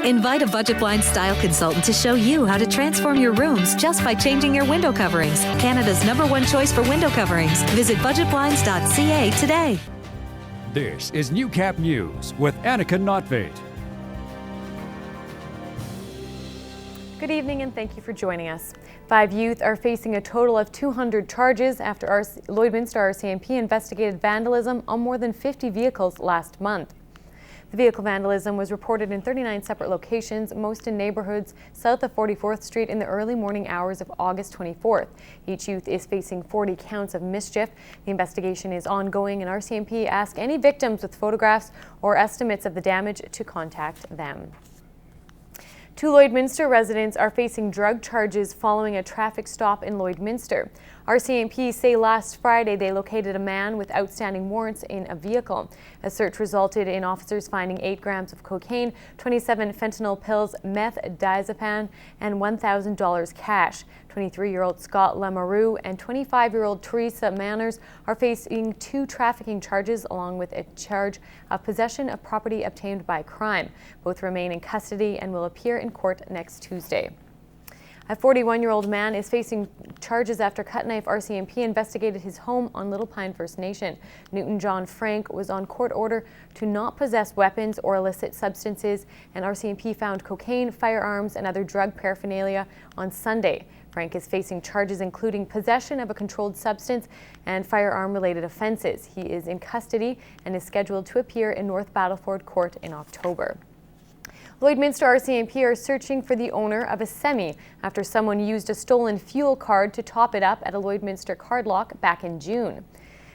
Invite a budget blind style consultant to show you how to transform your rooms just by changing your window coverings. Canada's #1 choice for window coverings. Visit budgetblinds.ca today. This is Newcap News with Annika Notveit. Good evening and thank you for joining us. 5 youth are facing a total of 200 charges after Lloydminster RCMP investigated vandalism on more than 50 vehicles last month. The vehicle vandalism was reported in 39 separate locations, most in neighborhoods south of 44th Street in the early morning hours of August 24th. Each youth is facing 40 counts of mischief. The investigation is ongoing and RCMP asked any victims with photographs or estimates of the damage to contact them. 2 Lloydminster residents are facing drug charges following a traffic stop in Lloydminster. RCMP say last Friday they located a man with outstanding warrants in a vehicle. A search resulted in officers finding 8 grams of cocaine, 27 fentanyl pills, meth, diazepam, and $1,000 cash. 23-year-old Scott Lamaru and 25-year-old Teresa Manners are facing 2 trafficking charges along with a charge of possession of property obtained by crime. Both remain in custody and will appear in court next Tuesday. A 41-year-old man is facing charges after Cut Knife RCMP investigated his home on Little Pine First Nation. Newton John Frank was on court order to not possess weapons or illicit substances, and RCMP found cocaine, firearms, and other drug paraphernalia on Sunday. Frank is facing charges including possession of a controlled substance and firearm-related offences. He is in custody and is scheduled to appear in North Battleford Court in October. Lloydminster RCMP are searching for the owner of a semi after someone used a stolen fuel card to top it up at a Lloydminster card lock back in June.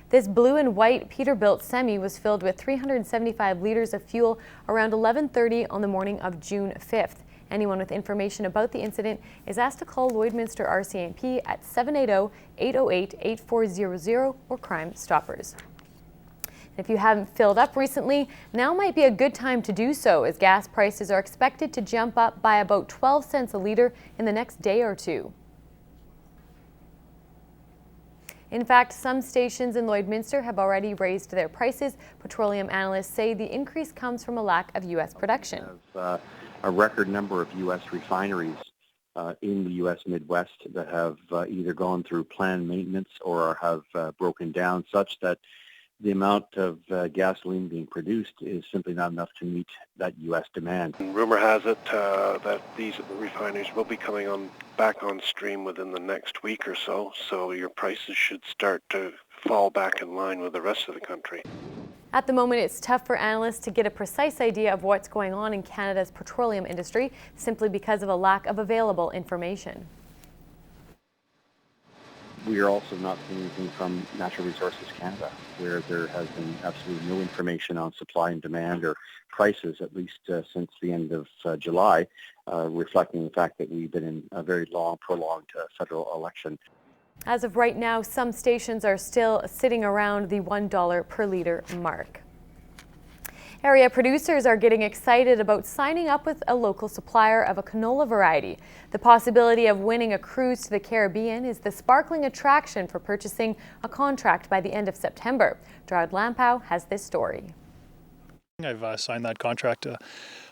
This blue and white Peterbilt semi was filled with 375 litres of fuel around 11:30 on the morning of June 5th. Anyone with information about the incident is asked to call Lloydminster RCMP at 780-808-8400 or Crime Stoppers. If you haven't filled up recently, now might be a good time to do so, as gas prices are expected to jump up by about 12 cents a litre in the next day or two. In fact, some stations in Lloydminster have already raised their prices. Petroleum analysts say the increase comes from a lack of U.S. production. A record number of U.S. refineries in the U.S. Midwest that have either gone through planned maintenance or have broken down, such that the amount of gasoline being produced is simply not enough to meet that U.S. demand. Rumor has it that these refineries will be coming back on stream within the next week or so your prices should start to fall back in line with the rest of the country. At the moment, it's tough for analysts to get a precise idea of what's going on in Canada's petroleum industry simply because of a lack of available information. We are also not seeing anything from Natural Resources Canada, where there has been absolutely no information on supply and demand or prices, at least since the end of July, reflecting the fact that we've been in a very long, prolonged federal election. As of right now, some stations are still sitting around the $1 per litre mark. Area producers are getting excited about signing up with a local supplier of a canola variety. The possibility of winning a cruise to the Caribbean is the sparkling attraction for purchasing a contract by the end of September. Gerard Lampow has this story. I've signed that contract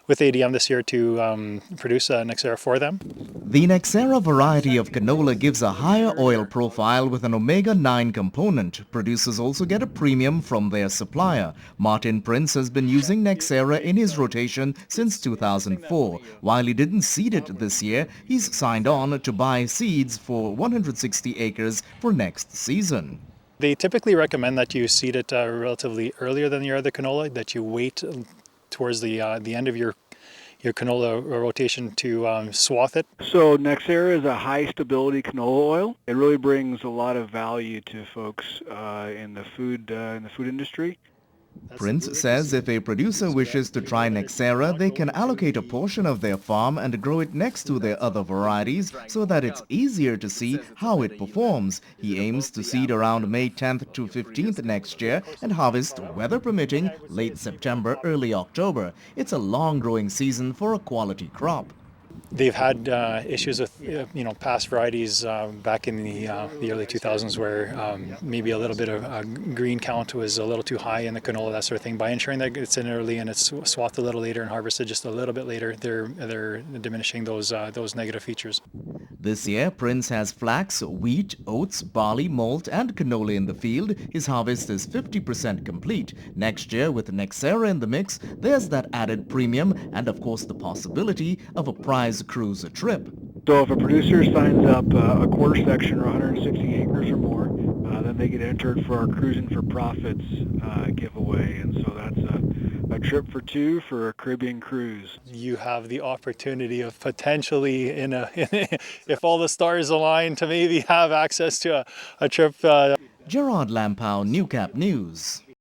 with ADM this year to produce Nexera for them. The Nexera variety of canola gives a higher oil profile with an omega-9 component. Producers also get a premium from their supplier. Martin Prince has been using Nexera in his rotation since 2004. While he didn't seed it this year, he's signed on to buy seeds for 160 acres for next season. They typically recommend that you seed it relatively earlier than your other canola, that you wait towards the end of your canola rotation to swath it. So Nexera is a high stability canola oil. It really brings a lot of value to folks in the food industry. Prince says if a producer wishes to try Nexera, they can allocate a portion of their farm and grow it next to their other varieties so that it's easier to see how it performs. He aims to seed around May 10th to 15th next year and harvest, weather permitting, late September, early October. It's a long growing season for a quality crop. They've had issues with past varieties back in the early 2000s where maybe a little bit of green count was a little too high in the canola, that sort of thing. By ensuring that it's in early and it's swathed a little later and harvested just a little bit later, they're diminishing those negative features. This year, Prince has flax, wheat, oats, barley, malt and canola in the field. His harvest is 50% complete. Next year, with Nexera in the mix, there's that added premium and of course the possibility of a prize cruiser trip. So if a producer signs up a quarter section or 160 acres or more, then they get entered for our Cruising for Profits giveaway. And so that's a trip for two for a Caribbean cruise. You have the opportunity of potentially, if all the stars align, to maybe have access to a trip. Gerard Lampow, Newcap News.